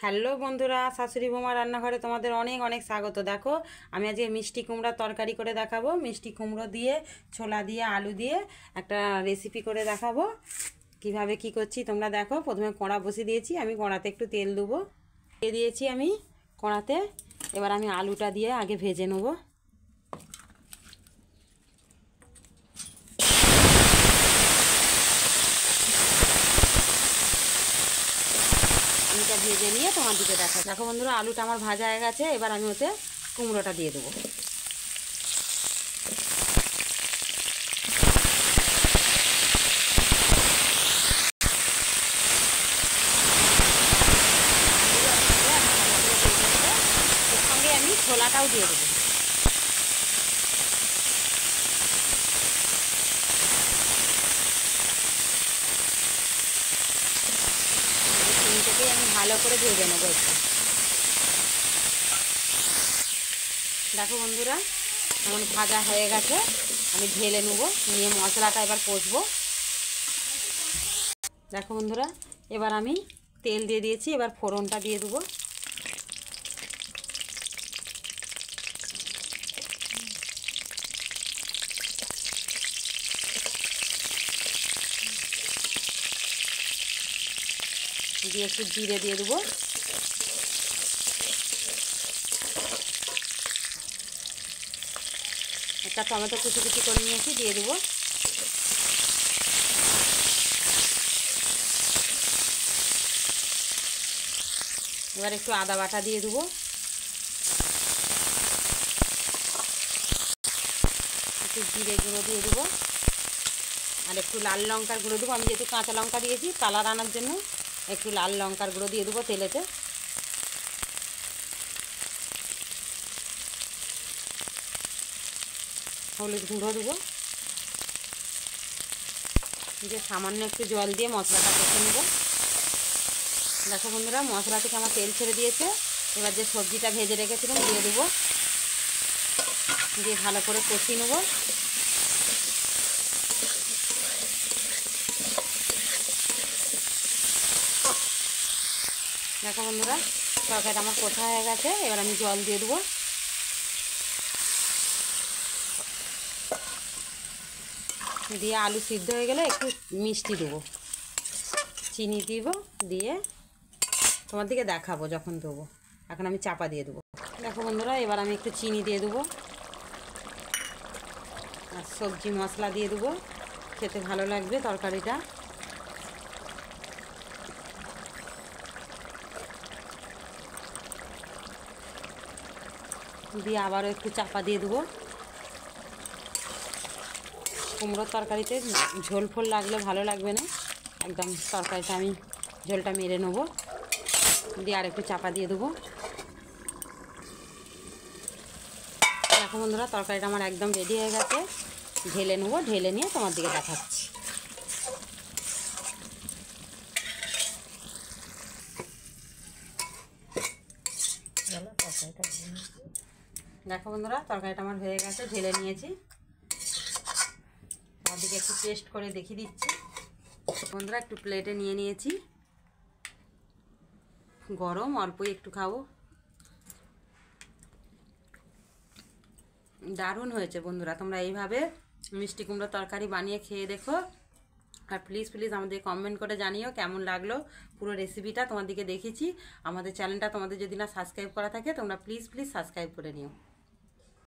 Hello বন্ধুরা, শাশুড়ি বৌমা রান্নাঘরে তোমাদের অনেক অনেক স্বাগত। দেখো, আমি আজকে মিষ্টি কুমড়ার তরকারি করে দেখাবো। মিষ্টি কুমড়ো দিয়ে, ছোলা দিয়ে, আলু দিয়ে একটা রেসিপি করে দেখাবো। কিভাবে কি করছি তোমরা দেখো। প্রথমে কড়া বসিয়ে দিয়েছি, আমি কড়াতে একটু তেল দেবো। দিয়ে দিয়েছি আমি কড়াতে। এবার আমি আলুটা দিয়ে আগে ভেজে নেবো। আলুটা ভেজে নিয়ে তোমার দিকে দেখো। দেখো বন্ধুরা, আলুটা আমার ভাজা হয়ে গেছে। এবার আমি ওতে কুমড়োটা দিয়ে দেবো। এর সঙ্গে আমি ছোলাটাও দিয়ে দেবো। থেকে আমি ভালো করে ভেজে নেবো একটু। দেখো বন্ধুরা, এমন ভাজা হয়ে গেছে। আমি ঢেলে নেবো, নিয়ে মশলাটা এবার কষবো। দেখো বন্ধুরা, এবার আমি তেল দিয়ে দিয়েছি। এবার ফোড়নটা দিয়ে দেবো। দিয়ে একটু জিরে দিয়ে দেবো। একটা টমেটো কুচি কুচি করে নিয়েছি, দিয়ে দেবো। এবার একটু আদা বাটা দিয়ে দেবো। একটু জিরে গুঁড়ো দিয়ে দেবো। আর একটু লাল লঙ্কার গুঁড়ো দেবো। আমি যেহেতু কাঁচা লঙ্কা দিয়েছি, কালার আনার জন্য একটু লাল লঙ্কার গুঁড়ো দিয়ে দেবো তেলেতে। হলুদ গুঁড়ো দেবো। দিয়ে সামান্য একটু জল দিয়ে মশলাটা কষে নেব। দেখো বন্ধুরা, মশলা থেকে আমার তেল ছেড়ে দিয়েছে। এবার যে সবজিটা ভেজে রেখেছিলাম দিয়ে দেবো। দিয়ে ভালো করে কষিয়ে নেব। দেখো বন্ধুরা, তরকারিটা আমার কষা হয়ে গেছে। এবার আমি জল দিয়ে দেবো। দিয়ে আলু সিদ্ধ হয়ে গেলে একটু মিষ্টি দেবো, চিনি দিব। দিয়ে তোমার দিকে দেখাবো যখন দেবো। এখন আমি চাপা দিয়ে দেবো। দেখো বন্ধুরা, এবার আমি একটু চিনি দিয়ে দেবো। আর সবজি মশলা দিয়ে দেবো, খেতে ভালো লাগবে তরকারিটা। দিয়ে আবারও একটু চাপা দিয়ে দেবো। কুমড়োর তরকারিতে ঝোল ফোল লাগলে ভালো লাগবে না, একদম তরকারিটা আমি ঝোলটা মেরে নেবো। দিয়ে আর একটু চাপা দিয়ে দেবো। দেখো বন্ধুরা, তরকারিটা আমার একদম রেডি হয়ে গেছে। ঢেলে নেবো, ঢেলে নিয়ে তোমার দিকে দেখাচ্ছি। দেখো বন্ধুরা, তরকারিটা আমার হয়ে গেছে, ঢেলে নিয়েছি। তোমার দিকে একটু টেস্ট করে দেখিয়ে দিচ্ছি। বন্ধুরা, একটু প্লেটে নিয়ে নিয়েছি। গরম, অল্পই একটু খাবো। দারুণ হয়েছে বন্ধুরা। তোমরা এইভাবে মিষ্টি কুমড়ো তরকারি বানিয়ে খেয়ে দেখো। আর প্লিজ প্লিজ আমাদের কমেন্ট করে জানিও কেমন লাগলো পুরো রেসিপিটা। তোমাদেরকে দেখেছি। আমাদের চ্যানেলটা তোমাদের যদি না সাবস্ক্রাইব করা থাকে, তোমরা প্লিজ প্লিজ সাবস্ক্রাইব করে নিও।